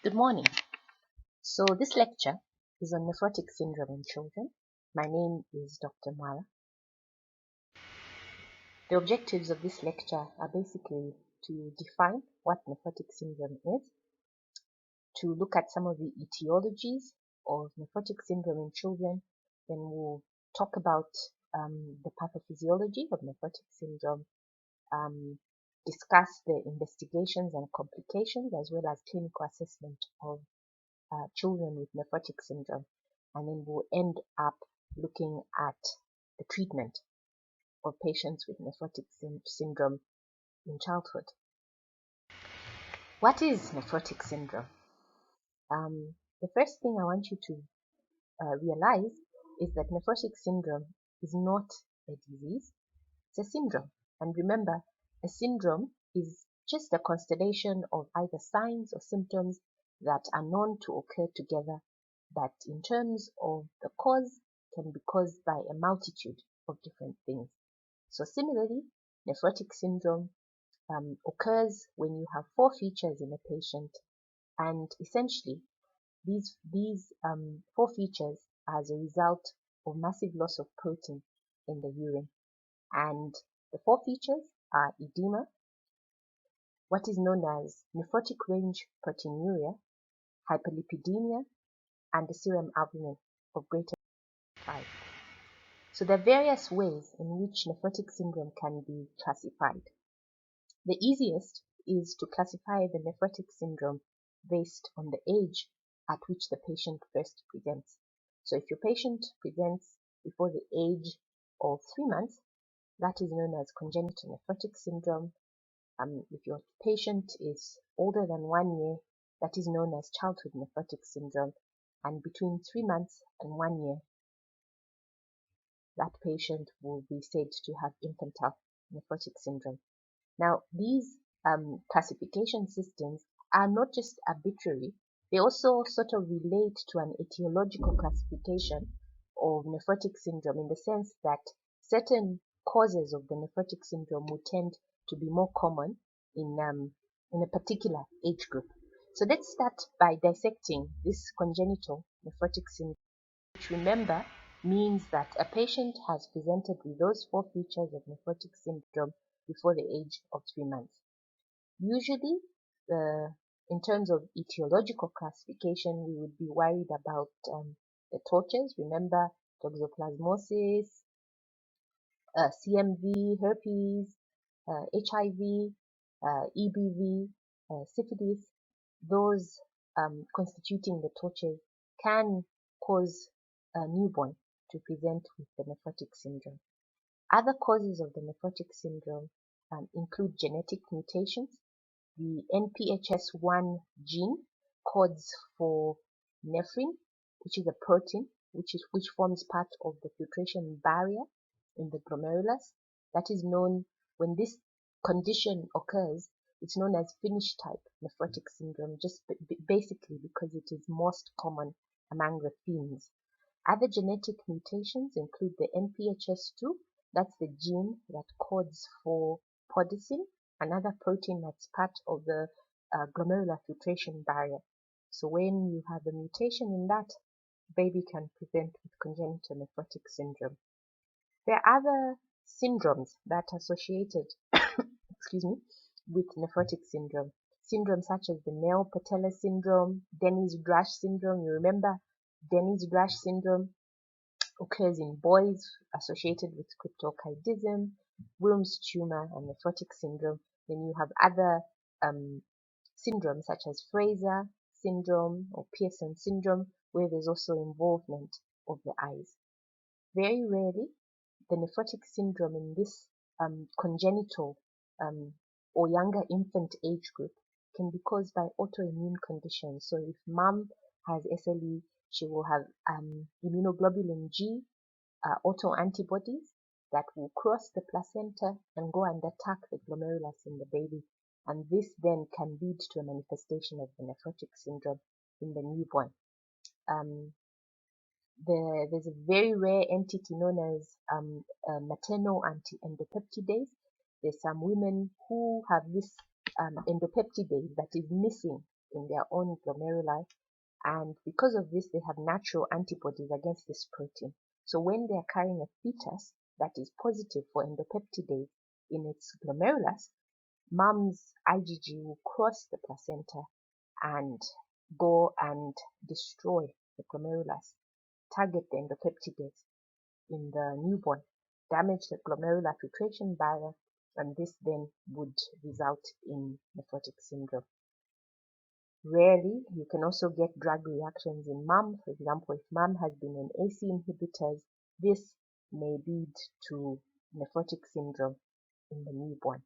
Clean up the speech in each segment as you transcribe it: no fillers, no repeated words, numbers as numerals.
Good morning. So this lecture is on nephrotic syndrome in children. My name is Dr. Mala. The objectives of this lecture are basically to define what nephrotic syndrome is, to look at some of the etiologies of nephrotic syndrome in children, then we'll talk about the pathophysiology of nephrotic syndrome, discuss the investigations and complications as well as clinical assessment of children with nephrotic syndrome, and then we'll end up looking at the treatment of patients with nephrotic syndrome in childhood. What is nephrotic syndrome? The first thing I want you to realize is that nephrotic syndrome is not a disease, it's a syndrome. And remember, a syndrome is just a constellation of either signs or symptoms that are known to occur together, that in terms of the cause can be caused by a multitude of different things. So similarly, nephrotic syndrome occurs when you have 4 features in a patient, and essentially these 4 features are as a result of massive loss of protein in the urine. And the 4 features are edema, what is known as nephrotic range proteinuria, hyperlipidemia, and the serum albumin of greater than 5. So there are various ways in which nephrotic syndrome can be classified. The easiest is to classify the nephrotic syndrome based on the age at which the patient first presents. So if your patient presents before the age of 3 months, that is known as congenital nephrotic syndrome. If your patient is older than 1 year, that is known as childhood nephrotic syndrome. And between 3 months and 1 year, that patient will be said to have infantile nephrotic syndrome. Now, these classification systems are not just arbitrary, they also sort of relate to an etiological classification of nephrotic syndrome, in the sense that certain causes of the nephrotic syndrome will tend to be more common in a particular age group. So let's start by dissecting this congenital nephrotic syndrome, which, remember, means that a patient has presented with those 4 features of nephrotic syndrome before the age of 3 months. Usually, in terms of etiological classification, we would be worried about the torches. Remember, toxoplasmosis, CMV, herpes, HIV, EBV, syphilis. Those constituting the torches can cause a newborn to present with the nephrotic syndrome. Other causes of the nephrotic syndrome include genetic mutations. The NPHS1 gene codes for nephrin, which is a protein which forms part of the filtration barrier in the glomerulus. That is known, when this condition occurs, it's known as Finnish type nephrotic syndrome, just basically because it is most common among the Finns. Other genetic mutations include the NPHS2, that's the gene that codes for podicin, another protein that's part of the glomerular filtration barrier. So when you have a mutation in that, baby can present with congenital nephrotic syndrome. There are other syndromes that are associated with nephrotic syndrome. Syndromes such as the Neil-Patella syndrome, Dennis-Drash syndrome. You remember Dennis-Drash syndrome occurs in boys associated with cryptorchidism, Wilms tumor, and nephrotic syndrome. Then you have other syndromes such as Fraser syndrome or Pearson syndrome, where there's also involvement of the eyes. Very rarely, the nephrotic syndrome in this congenital or younger infant age group can be caused by autoimmune conditions. So if mom has SLE, she will have immunoglobulin G autoantibodies that will cross the placenta and go and attack the glomerulus in the baby. And this then can lead to a manifestation of the nephrotic syndrome in the newborn. There's a very rare entity known as maternal anti-endopeptidase. There's some women who have this endopeptidase that is missing in their own glomeruli, and because of this, they have natural antibodies against this protein. So when they are carrying a fetus that is positive for endopeptidase in its glomerulus, mom's IgG will cross the placenta and go and destroy the glomerulus, target the endopeptidase in the newborn, damage the glomerular filtration barrier, and this then would result in nephrotic syndrome. Rarely, you can also get drug reactions in mom. For example, if mom has been on ACE inhibitors, this may lead to nephrotic syndrome in the newborn.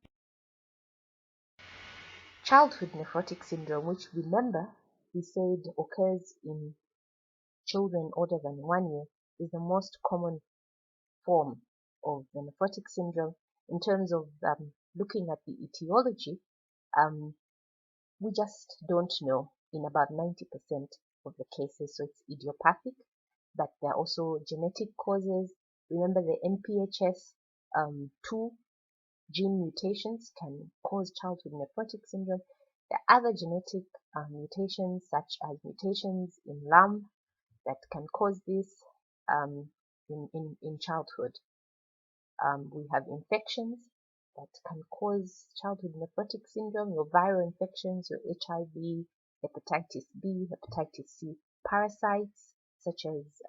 Childhood nephrotic syndrome, which remember we said occurs in children older than 1 year, is the most common form of the nephrotic syndrome. In terms of looking at the etiology, we just don't know in about 90% of the cases. So it's idiopathic, but there are also genetic causes. Remember, the NPHS2 gene mutations can cause childhood nephrotic syndrome. There are other genetic mutations, such as mutations in LAM, that can cause this in childhood. We have infections that can cause childhood nephrotic syndrome, your viral infections, your HIV, hepatitis B, hepatitis C, parasites such as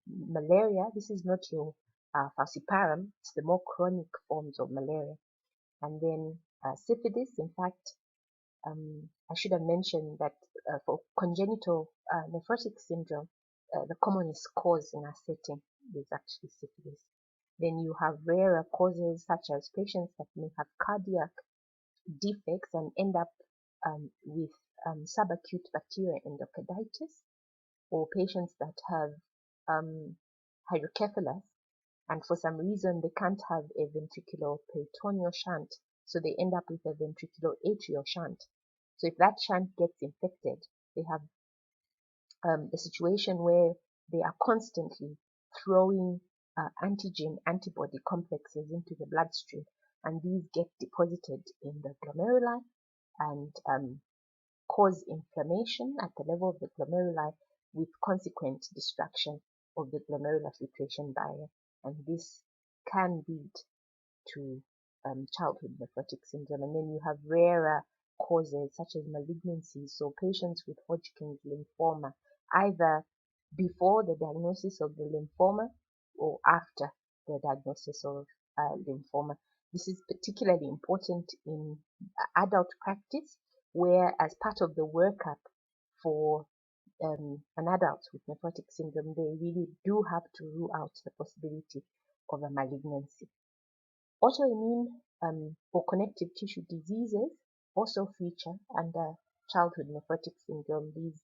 malaria. This is not your falciparum, it's the more chronic forms of malaria. And then syphilis. In fact, I should have mentioned that for congenital nephrotic syndrome, the commonest cause in our setting is actually syphilis. Then you have rarer causes such as patients that may have cardiac defects and end up with subacute bacterial endocarditis, or patients that have hydrocephalus, and for some reason they can't have a ventriculoperitoneal shunt, so they end up with a ventriculoatrial shunt. So if that shunt gets infected, they have a situation where they are constantly throwing antigen-antibody complexes into the bloodstream, and these get deposited in the glomeruli and cause inflammation at the level of the glomeruli, with consequent destruction of the glomerular filtration barrier, and this can lead to childhood nephrotic syndrome. And then you have rarer causes such as malignancies, so patients with Hodgkin's lymphoma, either before the diagnosis of the lymphoma or after the diagnosis of lymphoma. This is particularly important in adult practice, where as part of the workup for an adult with nephrotic syndrome, they really do have to rule out the possibility of a malignancy. Autoimmune or connective tissue diseases also feature under childhood nephrotic syndrome. These,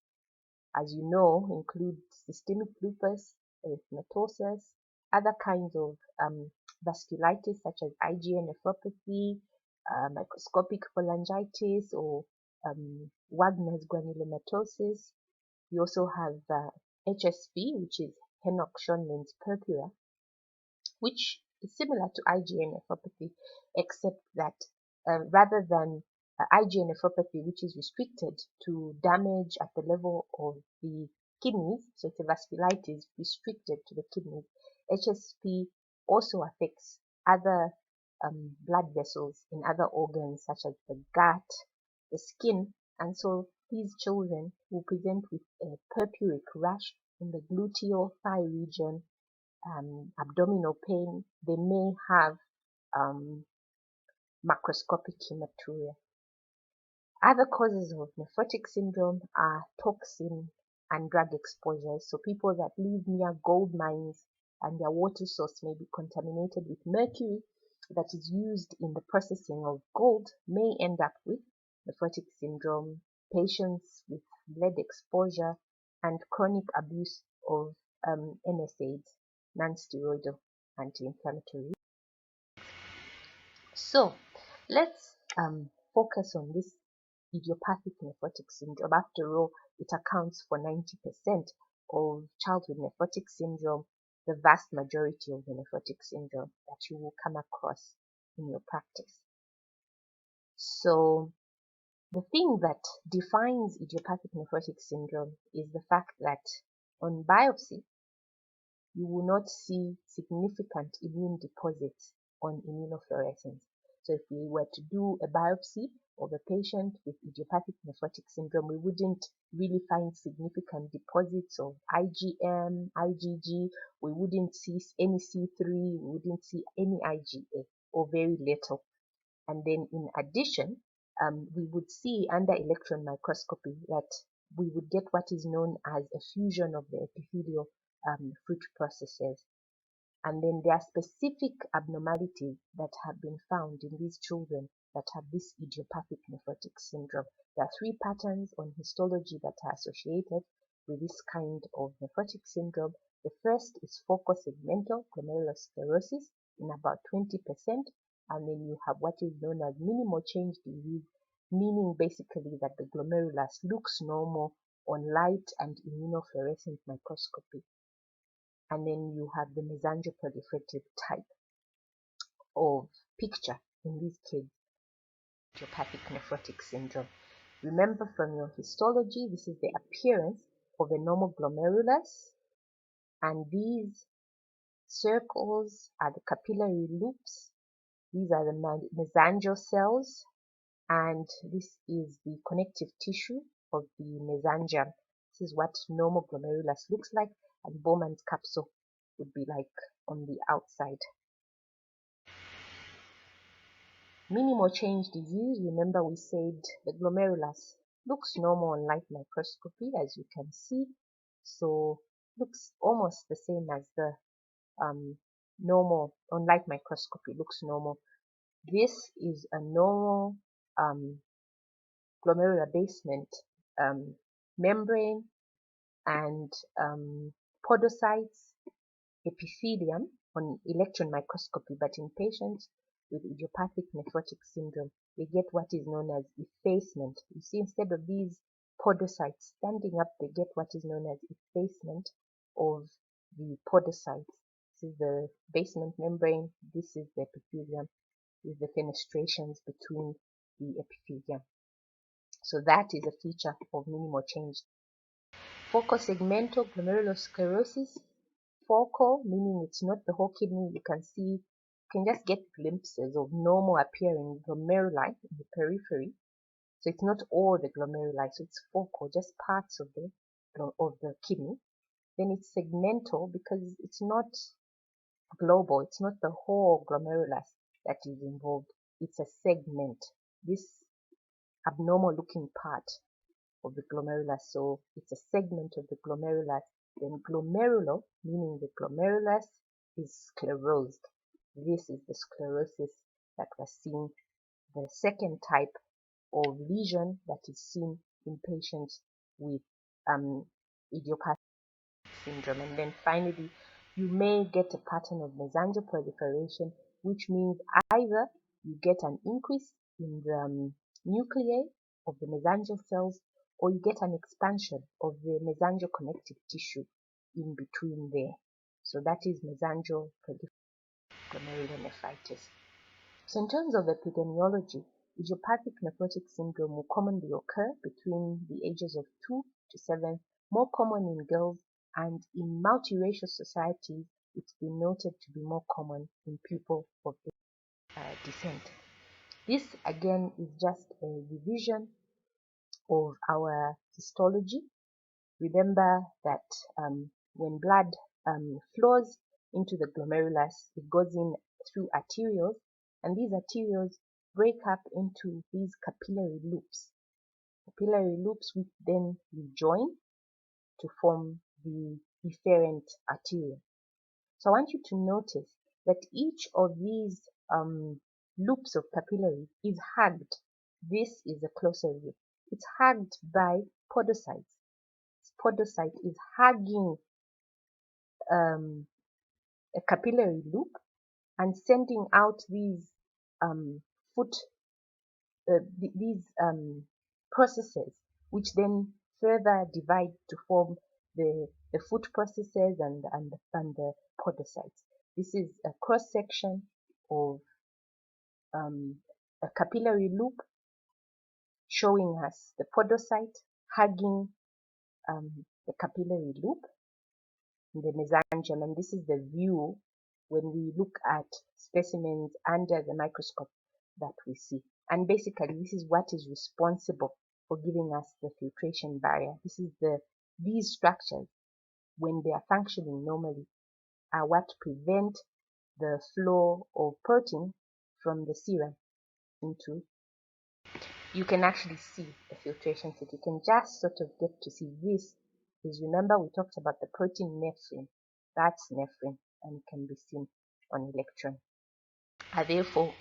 as you know, include systemic lupus, erythematosus, other kinds of vasculitis such as IgA nephropathy, microscopic cholangitis, or Wagner's granulomatosis. We also have HSP, which is Henoch-Schönlein's purpura, which is similar to IgA nephropathy, except that rather than IgA nephropathy, which is restricted to damage at the level of the kidneys, so it's a vasculitis restricted to the kidneys, HSP also affects other blood vessels in other organs such as the gut, the skin, and so these children will present with a purpuric rash in the gluteal thigh region, abdominal pain. They may have macroscopic hematuria. Other causes of nephrotic syndrome are toxin and drug exposures. So people that live near gold mines and their water source may be contaminated with mercury that is used in the processing of gold may end up with nephrotic syndrome. Patients with lead exposure and chronic abuse of NSAIDs, non-steroidal anti-inflammatory. So let's focus on this idiopathic nephrotic syndrome. After all, it accounts for 90% of childhood nephrotic syndrome, the vast majority of the nephrotic syndrome that you will come across in your practice. So The thing that defines idiopathic nephrotic syndrome is the fact that on biopsy, you will not see significant immune deposits on immunofluorescence. So if we were to do a biopsy of a patient with idiopathic nephrotic syndrome, we wouldn't really find significant deposits of IgM, IgG, we wouldn't see any C3, we wouldn't see any IgA, or very little. And then in addition, we would see under electron microscopy that we would get what is known as a fusion of the epithelial fruit processes. And then there are specific abnormalities that have been found in these children that have this idiopathic nephrotic syndrome. There are 3 patterns on histology that are associated with this kind of nephrotic syndrome. The first is focal segmental glomerulosclerosis in about 20%, and then you have what is known as minimal change disease, meaning basically that the glomerulus looks normal on light and immunofluorescent microscopy. And then you have the mesangial proliferative type of picture in these kids, idiopathic nephrotic syndrome. Remember from your histology, this is the appearance of a normal glomerulus, and these circles are the capillary loops. These are the mesangial cells, and this is the connective tissue of the mesangium. This is what normal glomerulus looks like, and Bowman's capsule would be like on the outside. Minimal change disease, remember we said the glomerulus looks normal on light microscopy, as you can see. So looks almost the same as the normal on light microscopy, looks normal. This is a normal glomerular basement membrane and podocytes, epithelium on electron microscopy, but in patients with idiopathic nephrotic syndrome, they get what is known as effacement. You see, instead of these podocytes standing up, they get what is known as effacement of the podocytes. This is the basement membrane, this is the epithelium, with the fenestrations between the epithelium. So that is a feature of minimal change. Focal segmental glomerulosclerosis. Focal, meaning it's not the whole kidney. You can see, you can just get glimpses of normal appearing glomeruli in the periphery. So it's not all the glomeruli, so it's focal, just parts of the kidney. Then it's segmental because it's not global, it's not the whole glomerulus that is involved. It's a segment, this abnormal looking part of the glomerulus. So it's a segment of the glomerulus. Then glomerular, meaning the glomerulus is sclerosed. This is the sclerosis that was seen, the second type of lesion that is seen in patients with idiopathic syndrome. And then finally, you may get a pattern of mesangial proliferation, which means either you get an increase in the nuclei of the mesangial cells, or you get an expansion of the mesangial connective tissue in between there. So that is mesangial glomerulonephritis. So in terms of epidemiology, idiopathic nephrotic syndrome will commonly occur between the ages of 2 to 7, more common in girls, and in multiracial societies, it's been noted to be more common in people of descent. This again is just a revision of our histology. Remember that when blood flows into the glomerulus, it goes in through arterioles, and these arterioles break up into these capillary loops which then rejoin to form the efferent arteria. So I want you to notice that each of these loops of capillary is hugged. This is a closer view. It's hugged by podocytes. This podocyte is hugging a capillary loop and sending out these processes, which then further divide to form the foot processes and the podocytes. This is a cross section of a capillary loop showing us the podocyte hugging the capillary loop in the mesangial, and this is the view when we look at specimens under the microscope that we see. And basically, this is what is responsible for giving us the filtration barrier. These structures, when they are functioning normally, are what prevent the flow of protein from the serum into. You can actually see the filtration set. You can just sort of get to see this. Is, remember we talked about the protein nephrin. That's nephrin, and it can be seen on electron. Are therefore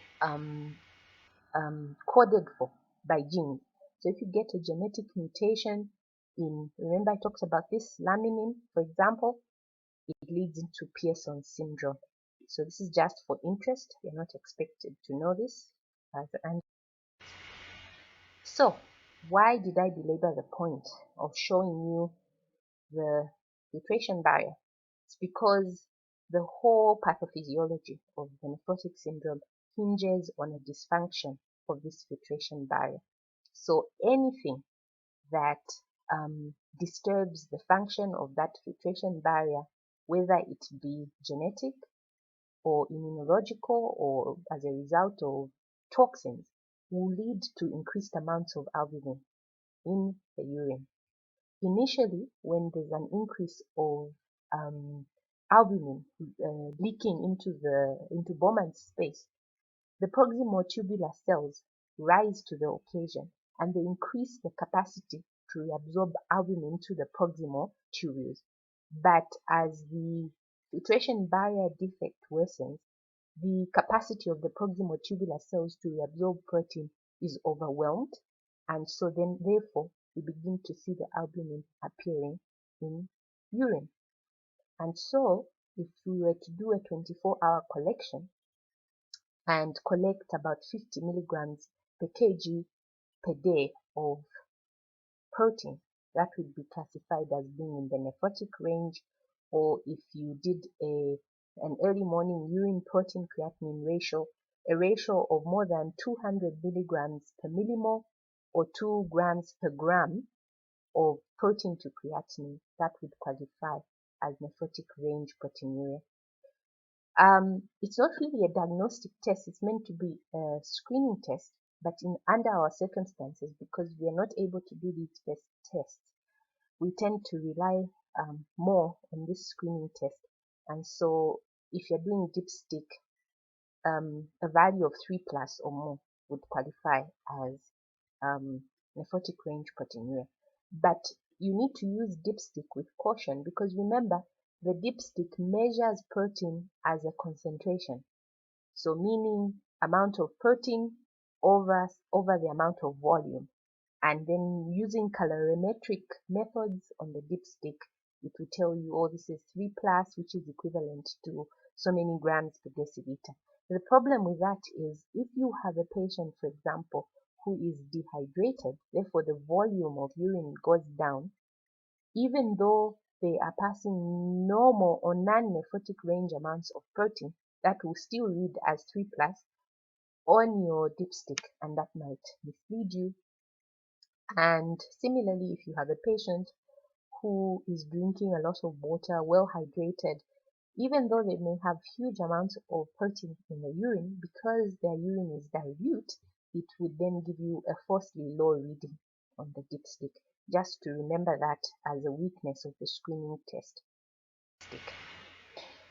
coded for by genes. So if you get a genetic mutation in, remember I talked about this laminin, for example, it leads into Pearson's syndrome. So this is just for interest. You're not expected to know this. So why did I belabor the point of showing you the filtration barrier? It's because the whole pathophysiology of the nephrotic syndrome hinges on a dysfunction of this filtration barrier. So anything that disturbs the function of that filtration barrier, whether it be genetic or immunological or as a result of toxins, will lead to increased amounts of albumin in the urine. Initially, when there's an increase of albumin leaking into Bowman's space, the proximal tubular cells rise to the occasion and they increase the capacity to reabsorb albumin to the proximal tubules. But as the filtration barrier defect worsens, the capacity of the proximal tubular cells to reabsorb protein is overwhelmed, and so then therefore we begin to see the albumin appearing in urine. And so if we were to do a 24-hour collection and collect about 50 milligrams per kg per day of protein, that would be classified as being in the nephrotic range. Or if you did an early morning urine protein creatinine ratio, a ratio of more than 200 milligrams per millimole or 2 grams per gram of protein to creatinine, that would qualify as nephrotic range proteinuria. It's not really a diagnostic test, it's meant to be a screening test, but under our circumstances, because we are not able to do these tests, we tend to rely more on this screening test. And so if you're doing dipstick, a value of 3+ or more would qualify as nephrotic range proteinuria. But you need to use dipstick with caution, because remember, the dipstick measures protein as a concentration. So meaning amount of protein over the amount of volume. And then using calorimetric methods on the dipstick, it will tell you, oh, this is 3+, which is equivalent to so many grams per deciliter. The problem with that is if you have a patient, for example, who is dehydrated, therefore the volume of urine goes down, even though they are passing normal or non-nephrotic range amounts of protein, that will still read as 3+ on your dipstick, and that might mislead you. And similarly, if you have a patient who is drinking a lot of water, well hydrated, even though they may have huge amounts of protein in the urine, because their urine is dilute, it would then give you a falsely low reading on the dipstick. Just to remember that as a weakness of the screening test.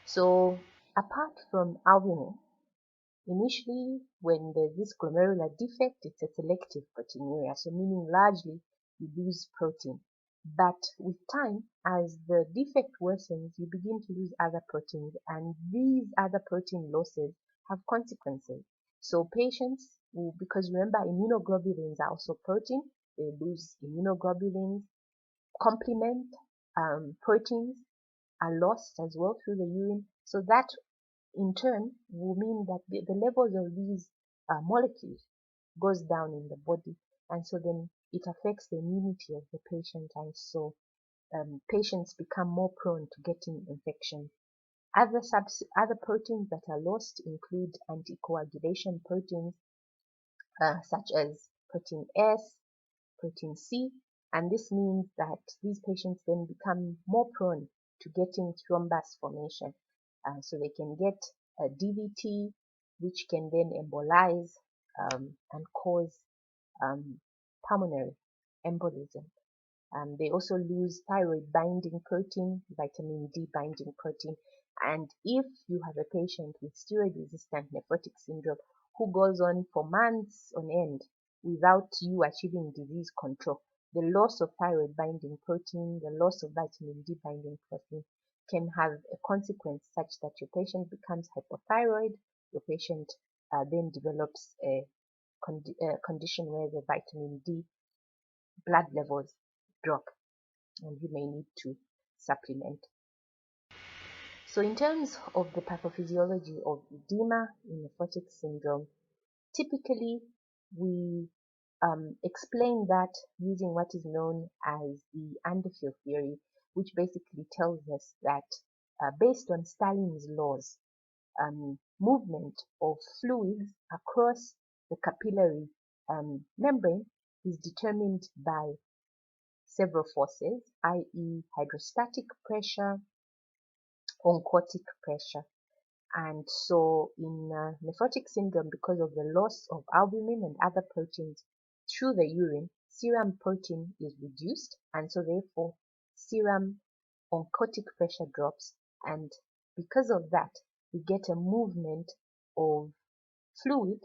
So apart from albumin, initially when there's this glomerular defect, it's a selective proteinuria, so meaning largely you lose protein. But with time, as the defect worsens, you begin to lose other proteins, and these other protein losses have consequences. So patients will, because remember immunoglobulins are also protein, they lose immunoglobulins. Complement proteins are lost as well through the urine. So that in turn will mean that the levels of these molecules goes down in the body, and so then it affects the immunity of the patient, and so patients become more prone to getting infections. Other proteins that are lost include anticoagulation proteins such as protein S, protein C, and this means that these patients then become more prone to getting thrombus formation. So they can get a DVT, which can then embolize and cause pulmonary embolism. They also lose thyroid binding protein, vitamin D binding protein. And if you have a patient with steroid-resistant nephrotic syndrome who goes on for months on end without you achieving disease control, the loss of thyroid binding protein, the loss of vitamin D binding protein can have a consequence such that your patient becomes hypothyroid, your patient then develops a condition where the vitamin D blood levels drop, and you may need to supplement. So in terms of the pathophysiology of edema in nephrotic syndrome, typically we explain that using what is known as the underfill theory, which basically tells us that based on Stalin's laws, movement of fluids across the capillary membrane is determined by several forces, i.e. hydrostatic pressure, oncotic pressure. And so in nephrotic syndrome, because of the loss of albumin and other proteins through the urine, serum protein is reduced, and so therefore serum oncotic pressure drops, and because of that we get a movement of fluid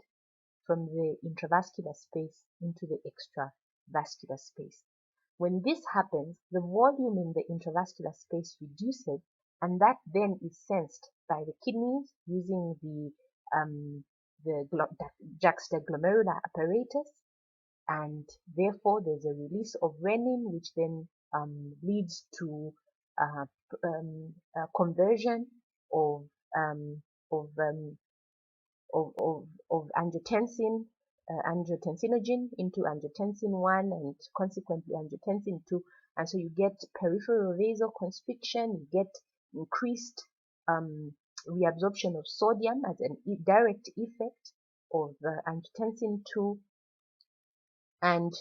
from the intravascular space into the extravascular space. When this happens, the volume in the intravascular space reduces, and that then is sensed by the kidneys using the juxtaglomerular apparatus, and therefore there's a release of renin, which then leads to conversion of of angiotensin, angiotensinogen into angiotensin 1 and consequently angiotensin 2, and so you get peripheral vasoconstriction, you get increased reabsorption of sodium as a direct effect of angiotensin 2, and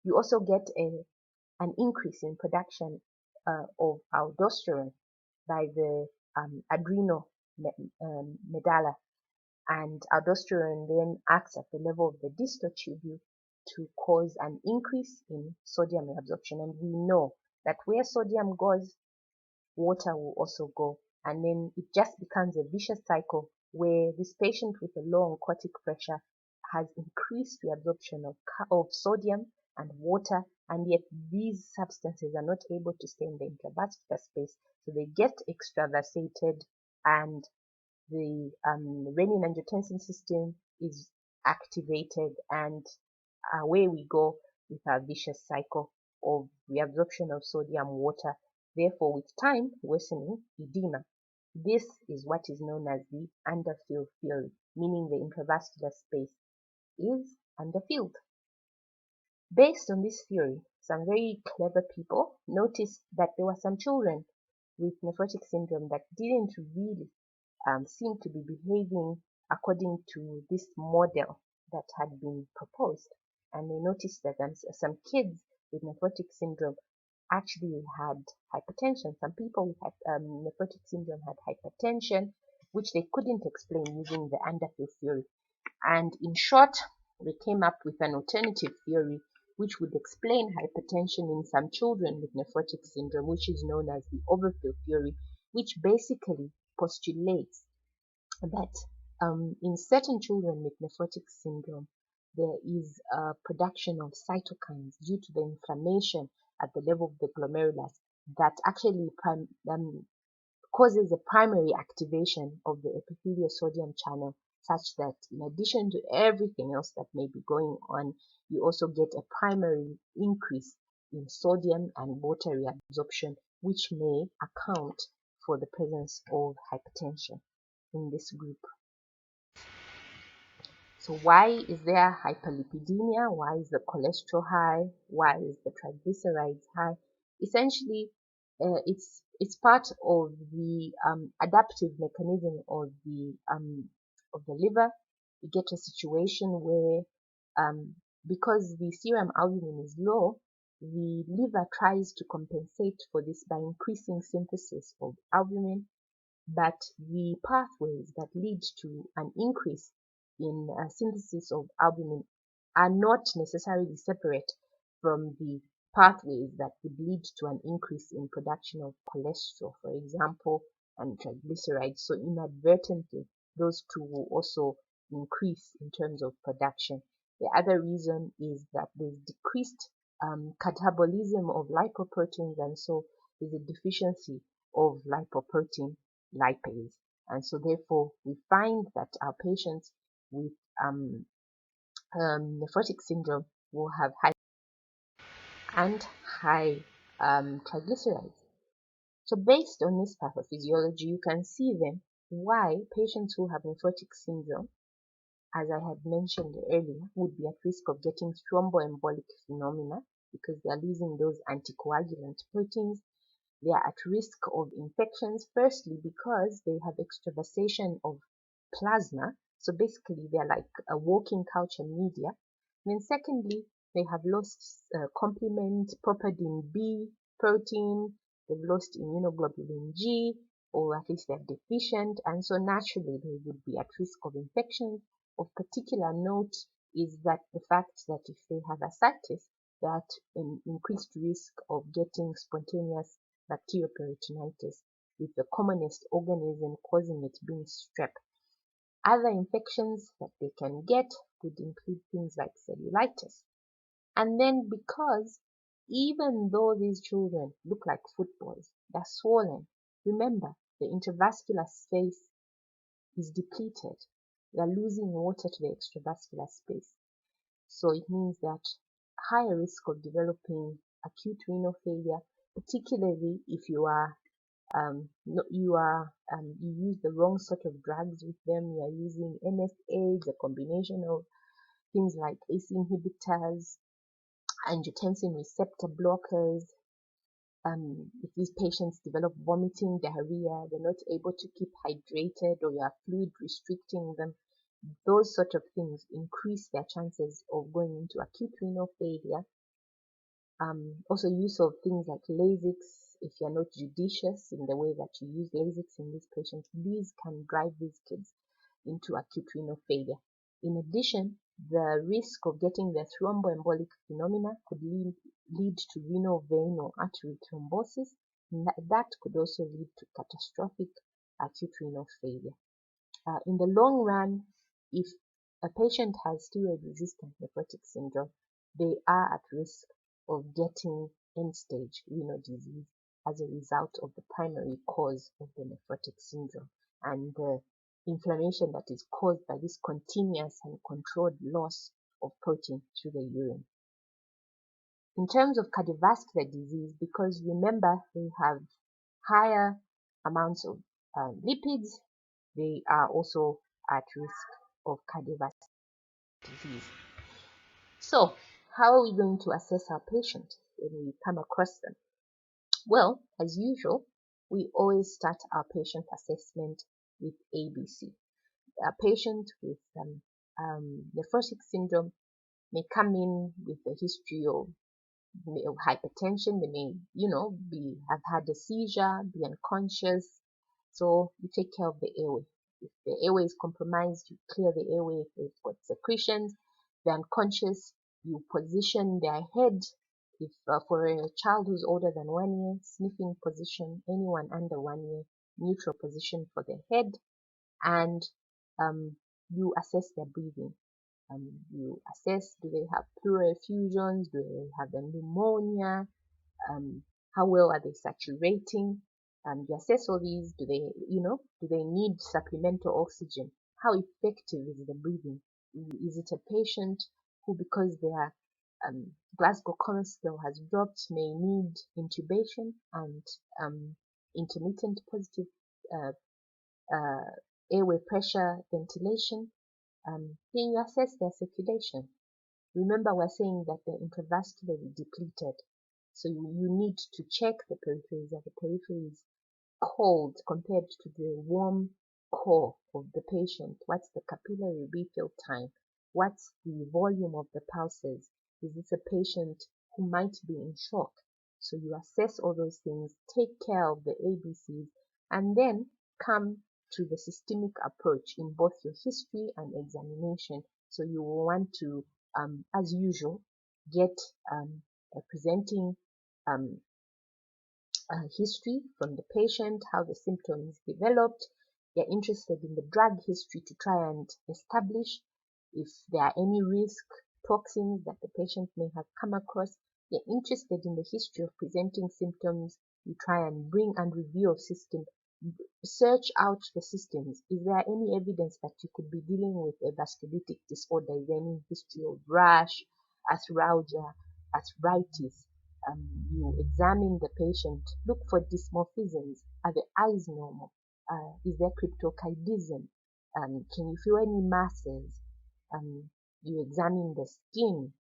you also get an increase in production of aldosterone by the adrenal medulla, and aldosterone then acts at the level of the distal tubule to cause an increase in sodium reabsorption. And we know that where sodium goes, water will also go, and then it just becomes a vicious cycle where this patient with a low oncotic pressure has increased reabsorption of sodium and water, and yet these substances are not able to stay in the intravascular space, so they get extravasated, and the renin-angiotensin system is activated, and away we go with our vicious cycle of reabsorption of sodium, water, therefore with time worsening edema. This is what is known as the underfill theory, meaning the intravascular space is underfilled. Based on this theory, some very clever people noticed that there were some children with nephrotic syndrome that didn't really seem to be behaving according to this model that had been proposed. And they noticed that some kids with nephrotic syndrome actually had hypertension. Some people with nephrotic syndrome had hypertension, which they couldn't explain using the underfill theory. And in short, they came up with an alternative theory which would explain hypertension in some children with nephrotic syndrome, which is known as the overfill theory, which basically postulates that in certain children with nephrotic syndrome, there is a production of cytokines due to the inflammation at the level of the glomerulus that actually causes a primary activation of the epithelial sodium channel, such that in addition to everything else that may be going on, you also get a primary increase in sodium and water reabsorption, which may account for the presence of hypertension in this group. So why is there hyperlipidemia? Why is the cholesterol high? Why is the triglycerides high? Essentially, it's part of the adaptive mechanism of the liver. You get a situation where because the serum albumin is low, the liver tries to compensate for this by increasing synthesis of albumin, but the pathways that lead to an increase in synthesis of albumin are not necessarily separate from the pathways that would lead to an increase in production of cholesterol, for example, and triglycerides. So inadvertently, those two will also increase in terms of production. The other reason is that there's decreased catabolism of lipoproteins, and so there's a deficiency of lipoprotein lipase. And so therefore, we find that our patients with nephrotic syndrome will have high and high triglycerides. So based on this pathophysiology, you can see then why patients who have nephrotic syndrome, as I had mentioned earlier, would be at risk of getting thromboembolic phenomena because they are losing those anticoagulant proteins. They are at risk of infections, firstly because they have extravasation of plasma. So basically, they're like a walking culture media. And then secondly, they have lost complement properdin B protein. They've lost immunoglobulin G, or at least they're deficient. And so naturally, they would be at risk of infections. Of particular note is that the fact that if they have ascites, they're at an increased risk of getting spontaneous bacterial peritonitis, with the commonest organism causing it being strep. Other infections that they can get would include things like cellulitis. And then because even though these children look like footballs, they're swollen, remember the intravascular space is depleted. They're losing water to the extravascular space. So it means that higher risk of developing acute renal failure, particularly if you are you use the wrong sort of drugs with them. You are using NSAIDs, a combination of things like ACE inhibitors, angiotensin receptor blockers. If these patients develop vomiting, diarrhea, they're not able to keep hydrated, or you are fluid restricting them, those sort of things increase their chances of going into acute renal failure. Also use of things like Lasix, if you're not judicious in the way that you use Lasix in these patients, these can drive these kids into acute renal failure. In addition, the risk of getting the thromboembolic phenomena could lead to renal vein or artery thrombosis, and that could also lead to catastrophic acute renal failure. In the long run, if a patient has steroid-resistant nephrotic syndrome, they are at risk of getting end-stage renal disease as a result of the primary cause of the nephrotic syndrome and the inflammation that is caused by this continuous and controlled loss of protein through the urine. In terms of cardiovascular disease, because remember they have higher amounts of lipids, they are also at risk of cardiovascular disease. So, how are we going to assess our patient when we come across them? Well, as usual, we always start our patient assessment with ABC. A patient with nephrotic syndrome may come in with a history of hypertension. They may, have had a seizure, be unconscious. So you take care of the airway. If the airway is compromised, you clear the airway. If they've got secretions, they're unconscious, you position their head. If for a child who's older than 1 year, sniffing position, anyone under 1 year, neutral position for the head, and you assess their breathing. You assess, do they have pleural effusions, do they have a pneumonia, how well are they saturating, you assess all these, do they need supplemental oxygen, how effective is the breathing, is it a patient who, because their Glasgow Coma scale has dropped, may need intubation and intermittent positive airway pressure ventilation. Then you assess their circulation. Remember, we're saying that they're intravascularly depleted. So you need to check the peripheries. Are the peripheries cold compared to the warm core of the patient? What's the capillary refill time? What's the volume of the pulses? Is this a patient who might be in shock? So you assess all those things, take care of the ABCs, and then come to the systemic approach in both your history and examination. So you will want to, as usual, get a presenting history from the patient, how the symptoms developed. They're interested in the drug history to try and establish if there are any risk toxins that the patient may have come across. They're interested in the history of presenting symptoms. You try and bring and review of system. Search out the systems. Is there any evidence that you could be dealing with a vasculitic disorder? Is there any history of rash, arthralgia, arthritis? You examine the patient, look for dysmorphisms. Are the eyes normal? Is there cryptorchidism? Can you feel any masses? You examine the skin,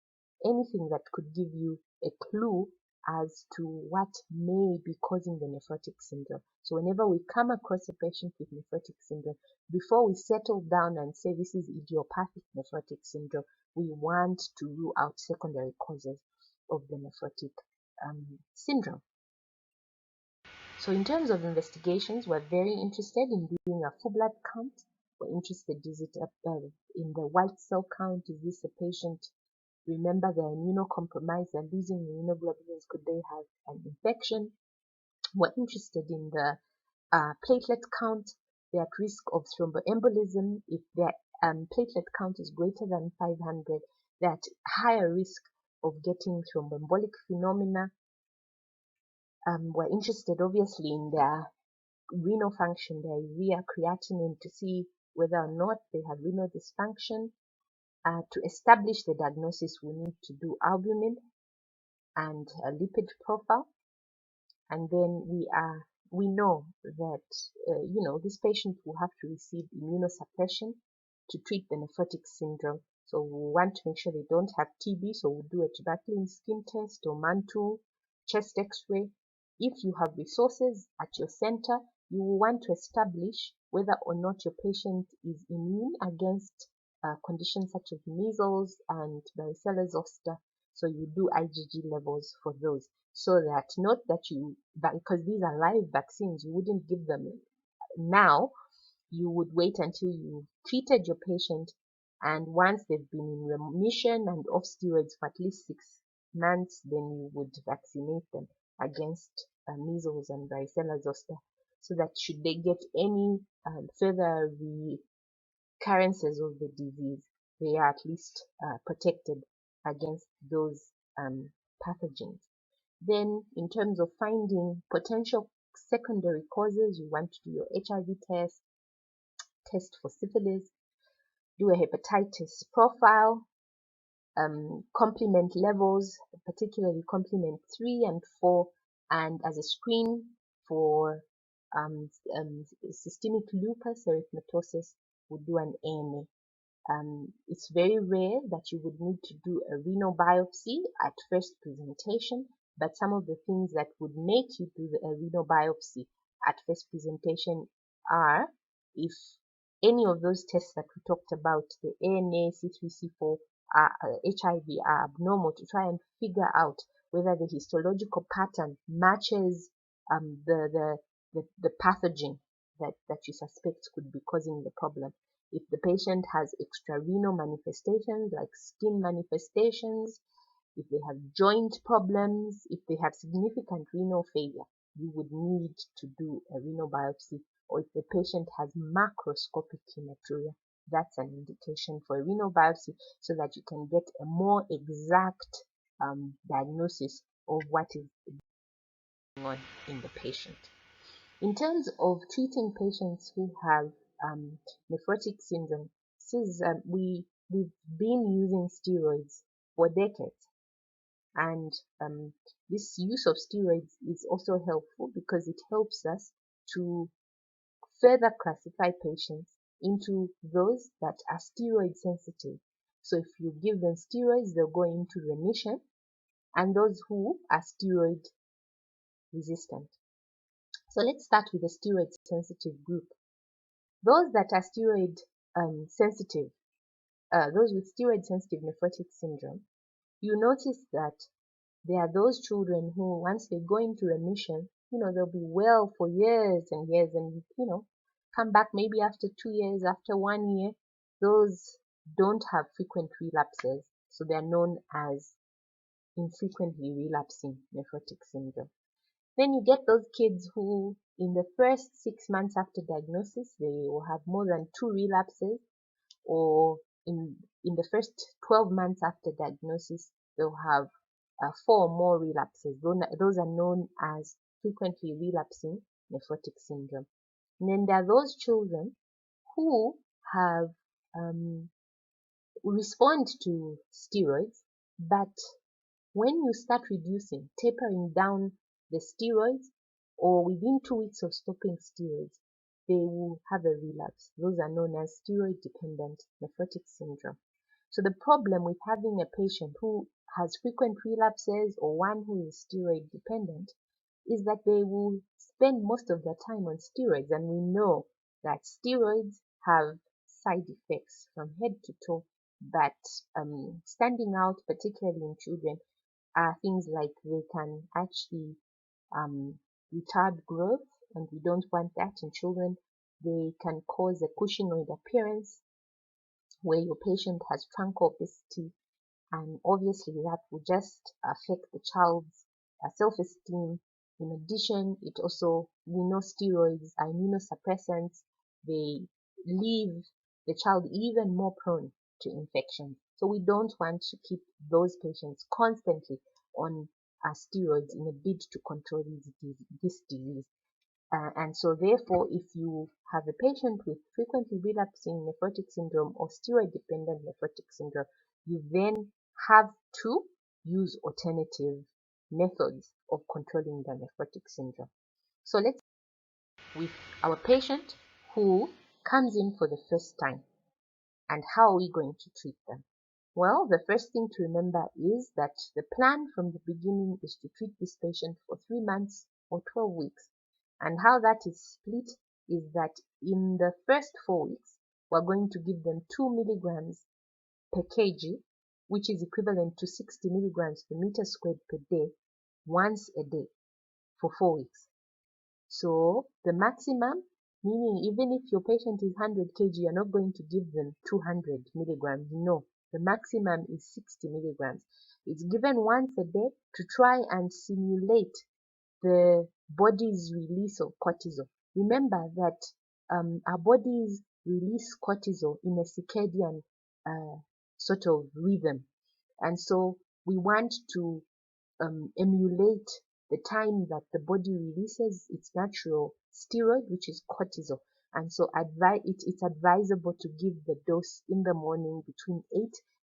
anything that could give you a clue as to what may be causing the nephrotic syndrome. So whenever we come across a patient with nephrotic syndrome, before we settle down and say this is idiopathic nephrotic syndrome, we want to rule out secondary causes of the nephrotic syndrome. So in terms of investigations, we're very interested in doing a full blood count. We're interested, is it in the white cell count? Is this a patient? Remember, they're immunocompromised, they're losing immunoglobulins. Could they have an infection? We're interested in the platelet count. They're at risk of thromboembolism. If their platelet count is greater than 500, they're at higher risk of getting thromboembolic phenomena. We're interested obviously in their renal function, their urea creatinine, to see whether or not they have renal dysfunction. To establish the diagnosis, we need to do albumin and a lipid profile, and then we know that this patient will have to receive immunosuppression to treat the nephrotic syndrome. So we want to make sure they don't have TB, so we'll do a tuberculin skin test or mantle chest x-ray. If you have resources at your center, you will want to establish whether or not your patient is immune against conditions such as measles and varicella zoster. So you do IgG levels for those, so that not that because these are live vaccines, you wouldn't give them now. You would wait until you treated your patient, and once they've been in remission and off steroids for at least 6 months, then you would vaccinate them against measles and varicella zoster, so that should they get any further recurrences of the disease, they are at least protected against those pathogens. Then, in terms of finding potential secondary causes, you want to do your HIV test for syphilis, do a hepatitis profile, complement levels, particularly complement 3 and 4, and as a screen for systemic lupus erythematosus, we'll do an ANA. It's very rare that you would need to do a renal biopsy at first presentation, but some of the things that would make you do a renal biopsy at first presentation are if any of those tests that we talked about, the ANA, C3, C4, HIV, are abnormal, to try and figure out whether the histological pattern matches the pathogen that you suspect could be causing the problem. If the patient has extrarenal manifestations like skin manifestations, if they have joint problems, if they have significant renal failure, you would need to do a renal biopsy. Or if the patient has macroscopic hematuria, that's an indication for a renal biopsy, so that you can get a more exact diagnosis of what is going on in the patient. In terms of treating patients who have nephrotic syndrome, we've been using steroids for decades, and this use of steroids is also helpful because it helps us to further classify patients into those that are steroid sensitive. So if you give them steroids, they'll go into remission, and those who are steroid resistant. So let's start with the steroid sensitive group. Those that are steroid sensitive, those with steroid-sensitive nephrotic syndrome, you notice that there are those children who, once they go into remission, they'll be well for years and years, and come back maybe after 2 years, after 1 year. Those don't have frequent relapses, so they are known as infrequently relapsing nephrotic syndrome. Then you get those kids who, in the first 6 months after diagnosis, they will have more than 2 relapses, or in the first 12 months after diagnosis, they'll have 4 or more relapses. Those are known as frequently relapsing nephrotic syndrome. And then there are those children who have respond to steroids, but when you start reducing, tapering down the steroids, or within 2 weeks of stopping steroids, they will have a relapse. Those are known as steroid-dependent nephrotic syndrome. So the problem with having a patient who has frequent relapses or one who is steroid dependent is that they will spend most of their time on steroids, and we know that steroids have side effects from head to toe that standing out, particularly in children, are things like they can actually retard growth, and we don't want that in children. They can cause a cushingoid appearance where your patient has trunk obesity, and obviously that will just affect the child's self-esteem. In addition, we know steroids are immunosuppressants. They leave the child even more prone to infection. So we don't want to keep those patients constantly on steroids in a bid to control this disease. And so therefore, if you have a patient with frequently relapsing nephrotic syndrome or steroid-dependent nephrotic syndrome, you then have to use alternative methods of controlling the nephrotic syndrome. So let's with our patient who comes in for the first time, and how are we going to treat them? Well, the first thing to remember is that the plan from the beginning is to treat this patient for 3 months or 12 weeks. And how that is split is that in the first 4 weeks, we're going to give them 2 milligrams per kg, which is equivalent to 60 milligrams per meter squared per day, once a day for 4 weeks. So the maximum, meaning even if your patient is 100 kg, you're not going to give them 200 milligrams. No, the maximum is 60 milligrams. It's given once a day to try and simulate the body's release of cortisol. Remember that our bodies release cortisol in a circadian sort of rhythm, and so we want to emulate the time that the body releases its natural steroid, which is cortisol. And so it's advisable to give the dose in the morning between 8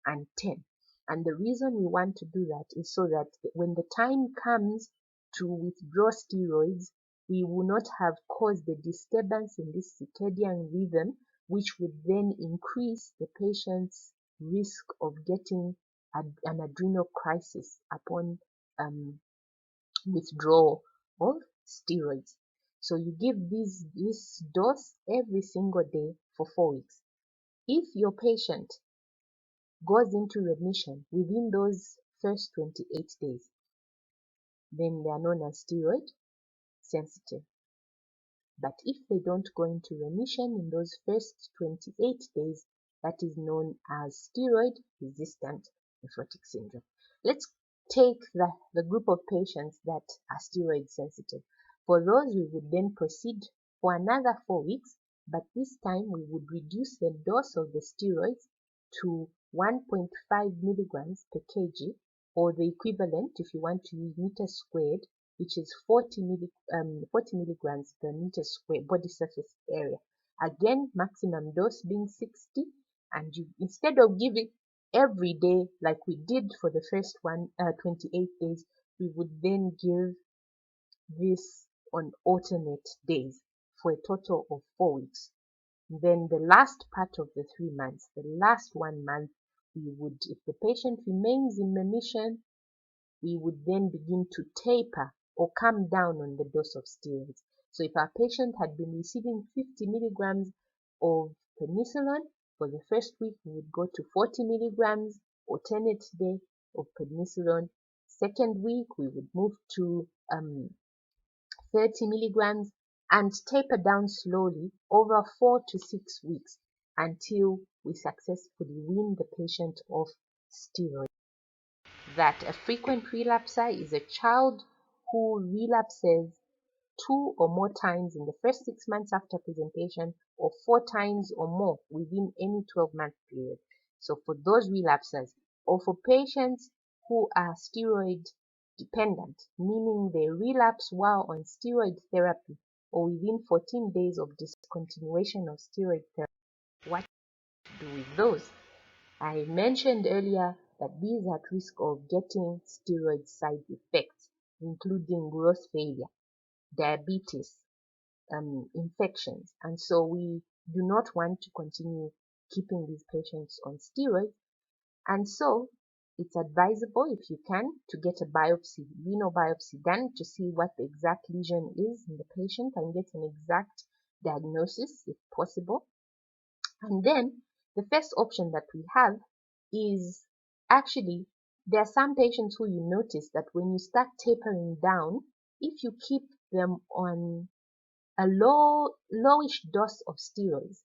and 10. And the reason we want to do that is so that when the time comes to withdraw steroids, we will not have caused the disturbance in this circadian rhythm, which would then increase the patient's risk of getting an adrenal crisis upon withdrawal of steroids. So you give this dose every single day for 4 weeks. If your patient goes into remission within those first 28 days, then they are known as steroid sensitive. But if they don't go into remission in those first 28 days, that is known as steroid resistant nephrotic syndrome. Let's take the group of patients that are steroid sensitive. For those, we would then proceed for another 4 weeks, but this time we would reduce the dose of the steroids to 1.5 milligrams per kg, or the equivalent, if you want to use meters squared, which is 40 milligrams per meter square body surface area. Again, maximum dose being 60, and instead of giving every day like we did for the first 28 days, we would then give this on alternate days for a total of 4 weeks. Then the last part of the 3 months, the last 1 month, we would, if the patient remains in remission, we would then begin to taper or come down on the dose of steroids. So if our patient had been receiving 50 milligrams of penicillin, For the first week, we would go to 40 milligrams alternate day of prednisolone. Second week, we would move to 30 milligrams and taper down slowly over 4 to 6 weeks until we successfully wean the patient off steroids. That a frequent relapser is a child who relapses 2 or more times in the first 6 months after presentation, or 4 times or more within any 12-month period. So for those relapsers, or for patients who are steroid dependent, meaning they relapse while on steroid therapy or within 14 days of discontinuation of steroid therapy, what to do with those? I mentioned earlier that these are at risk of getting steroid side effects, including growth failure, diabetes, infections, and so we do not want to continue keeping these patients on steroids. And so it's advisable, if you can, to get a biopsy, renal biopsy done to see what the exact lesion is in the patient and get an exact diagnosis if possible. And then the first option that we have is, actually, there are some patients who you notice that when you start tapering down, if you keep them on a lowish dose of steroids,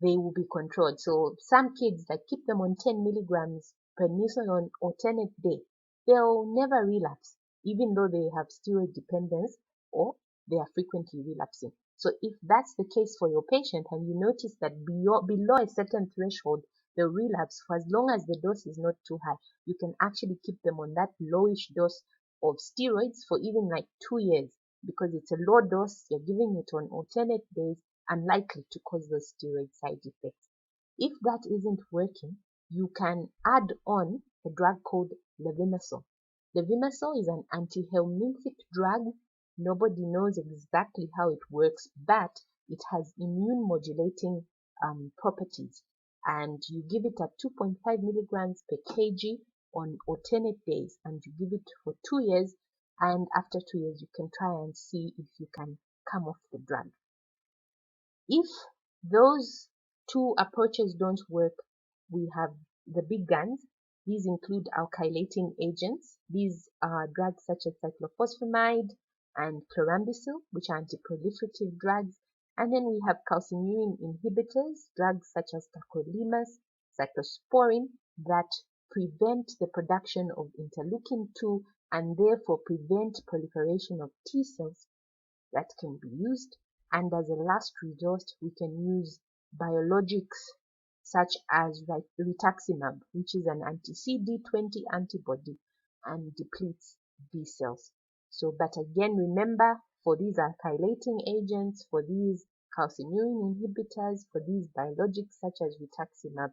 they will be controlled. So some kids, like, keep them on 10 milligrams prednisolone alternate day, they'll never relapse, even though they have steroid dependence or they are frequently relapsing. So if that's the case for your patient and you notice that below a certain threshold they'll relapse, for as long as the dose is not too high, you can actually keep them on that lowish dose of steroids for even like 2 years, because it's a low dose, you're giving it on alternate days, unlikely to cause those steroid side effects. If that isn't working, you can add on a drug called levimesole. Levimesole is an antihelminthic drug. Nobody knows exactly how it works, but it has immune modulating properties. And you give it at 2.5 milligrams per kg on alternate days, and you give it for 2 years. And after 2 years, you can try and see if you can come off the drug. If those two approaches don't work, we have the big guns. These include alkylating agents. These are drugs such as cyclophosphamide and chlorambucil, which are antiproliferative drugs. And then we have calcineurin inhibitors, drugs such as tacrolimus, cyclosporin, that prevent the production of interleukin-2 and therefore prevent proliferation of T cells, that can be used. And as a last resort, we can use biologics such as rituximab, which is an anti-CD20 antibody and depletes B cells. So, but again, remember, for these alkylating agents, for these calcineurin inhibitors, for these biologics such as rituximab,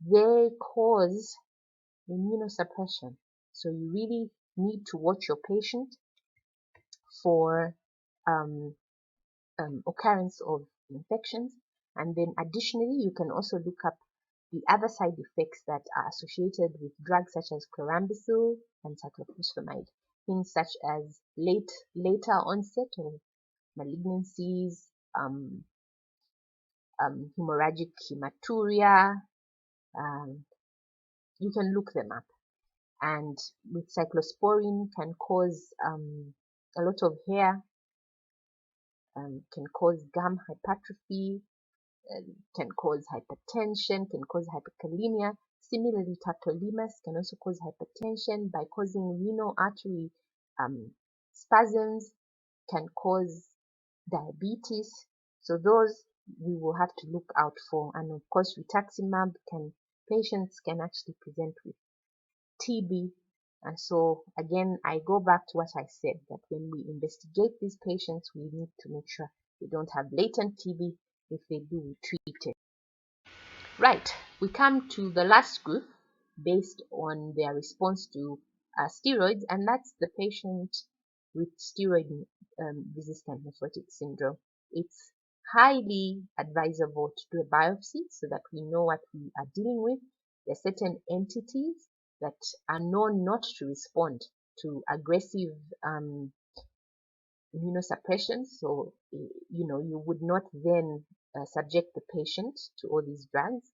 they cause immunosuppression. So you really need to watch your patient for occurrence of infections. And then additionally, you can also look up the other side effects that are associated with drugs such as chlorambucil and cyclophosphamide. Things such as later onset of malignancies, hemorrhagic hematuria. You can look them up. And with cyclosporin can cause a lot of hair, can cause gum hypertrophy, can cause hypertension, can cause hyperkalemia. Similarly, tacrolimus can also cause hypertension by causing renal artery spasms, can cause diabetes. So those we will have to look out for. And of course, rituximab patients can actually present with TB. And so again, I go back to what I said, that when we investigate these patients, we need to make sure they don't have latent TB. If they do, we treat it. Right, we come to the last group based on their response to steroids, and that's the patient with steroid resistant nephrotic syndrome. It's highly advisable to do a biopsy so that we know what we are dealing with. There are certain entities that are known not to respond to aggressive immunosuppression. So, you would not then subject the patient to all these drugs.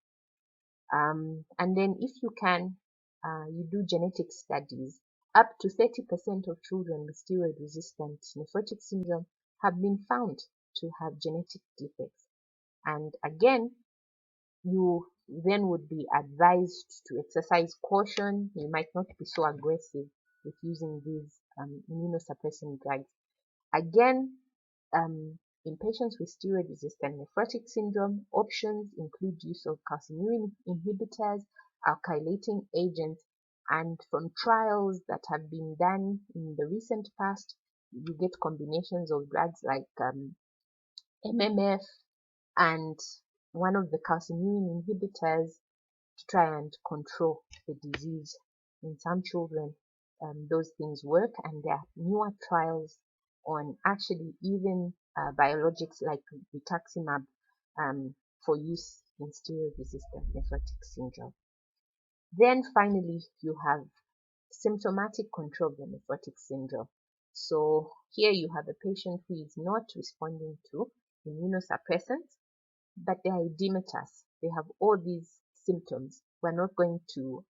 And then if you can, you do genetic studies. Up to 30% of children with steroid-resistant nephrotic syndrome have been found to have genetic defects. And again, you then would be advised to exercise caution. You might not be so aggressive with using these immunosuppressant drugs. Again, in patients with steroid-resistant nephrotic syndrome, options include use of calcineurin inhibitors, alkylating agents, and from trials that have been done in the recent past, you get combinations of drugs like MMF and one of the calcineurin inhibitors to try and control the disease. In some children, those things work, and there are newer trials on actually even biologics like rituximab for use in steroid-resistant nephrotic syndrome. Then finally, you have symptomatic control of the nephrotic syndrome. So here you have a patient who is not responding to immunosuppressants, but they are edematous. They have all these symptoms. We're not going to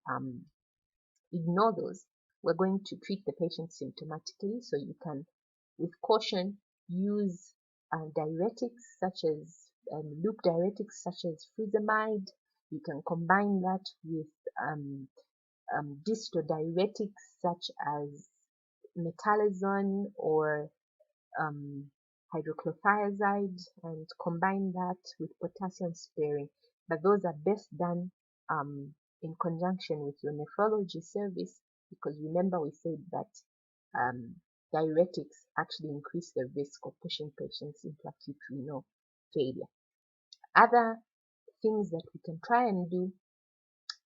ignore those. We're going to treat the patient symptomatically, so you can, with caution, use diuretics such as loop diuretics such as furosemide. You can combine that with distal diuretics such as metalazone or hydrochlorothiazide, and combine that with potassium sparing. But those are best done in conjunction with your nephrology service, because remember we said that diuretics actually increase the risk of pushing patients into acute renal failure. Other things that we can try and do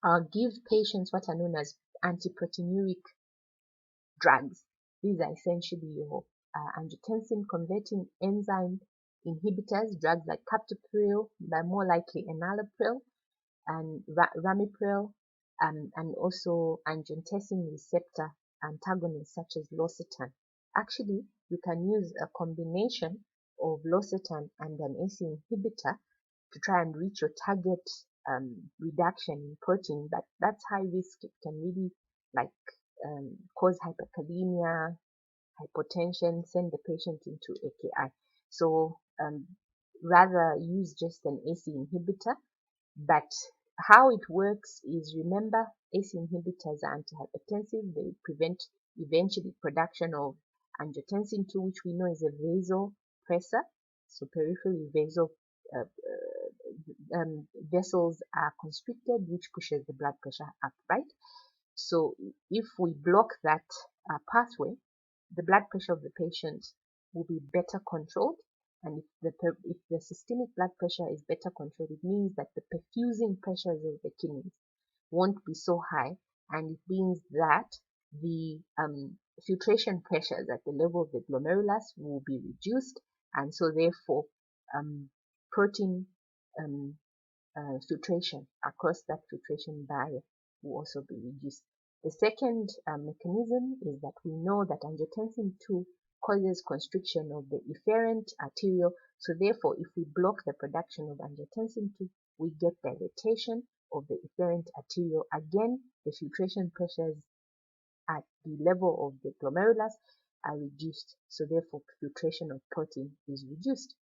are give patients what are known as antiproteinuric drugs. These are essentially your angiotensin converting enzyme inhibitors, drugs like captopril, but more likely enalapril and ramipril, and also angiotensin receptor antagonists such as losartan. Actually, you can use a combination of losartan and an ACE inhibitor to try and reach your target reduction in protein, but that's high risk. It can really cause hyperkalemia, hypotension, send the patient into AKI. So rather use just an ACE inhibitor. But how it works is, remember, ACE inhibitors are antihypertensive. They prevent eventually production of angiotensin 2, which we know is a vasopressor. So peripheral vasal vessels are constricted, which pushes the blood pressure up, right? So if we block that pathway, the blood pressure of the patient will be better controlled. And if the systemic blood pressure is better controlled, it means that the perfusing pressures of the kidneys won't be so high, and it means that the filtration pressures at the level of the glomerulus will be reduced, and so therefore protein filtration across that filtration barrier will also be reduced. The second mechanism is that we know that angiotensin 2 causes constriction of the efferent arteriole. So therefore, if we block the production of angiotensin 2, we get dilatation of the efferent arteriole. Again, the filtration pressures at the level of the glomerulus are reduced. So therefore, filtration of protein is reduced.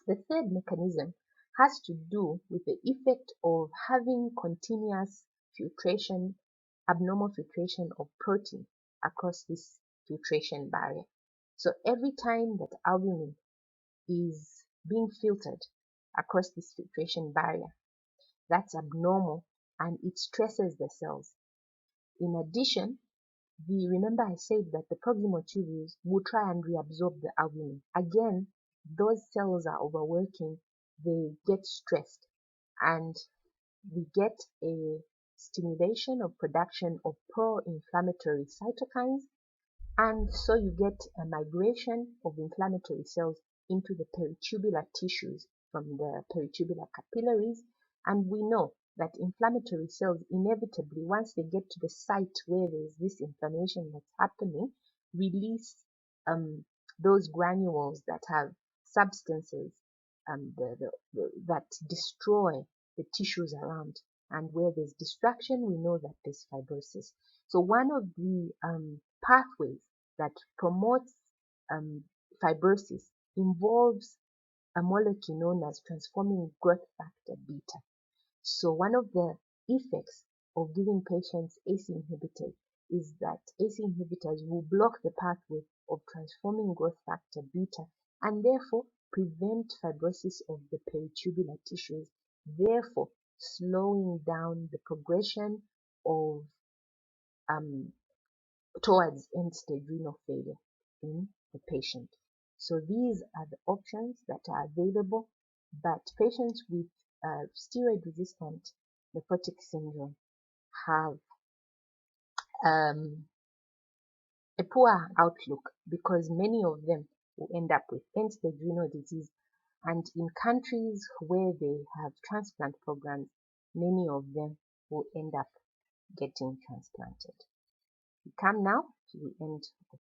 The third mechanism has to do with the effect of having continuous filtration, abnormal filtration of protein across this filtration barrier. So every time that albumin is being filtered across this filtration barrier, that's abnormal and it stresses the cells. In addition, remember I said that the proximal tubules will try and reabsorb the albumin. Again, those cells are overworking, they get stressed, and we get a stimulation of production of pro-inflammatory cytokines, and so you get a migration of inflammatory cells into the peritubular tissues from the peritubular capillaries. And we know that inflammatory cells inevitably, once they get to the site where there is this inflammation that's happening, release those granules that have substances that destroy the tissues around. And where there's destruction, we know that there's fibrosis. So one of the pathways that promotes fibrosis involves a molecule known as transforming growth factor beta. So one of the effects of giving patients ACE inhibitors is that ACE inhibitors will block the pathway of transforming growth factor beta and therefore prevent fibrosis of the peritubular tissues, therefore slowing down the progression of towards end-stage renal failure in the patient. So these are the options that are available, but patients with steroid-resistant nephrotic syndrome have a poor outlook because many of them will end up with end-stage renal disease, and in countries where they have transplant programs, many of them will end up getting transplanted. We come now to the end of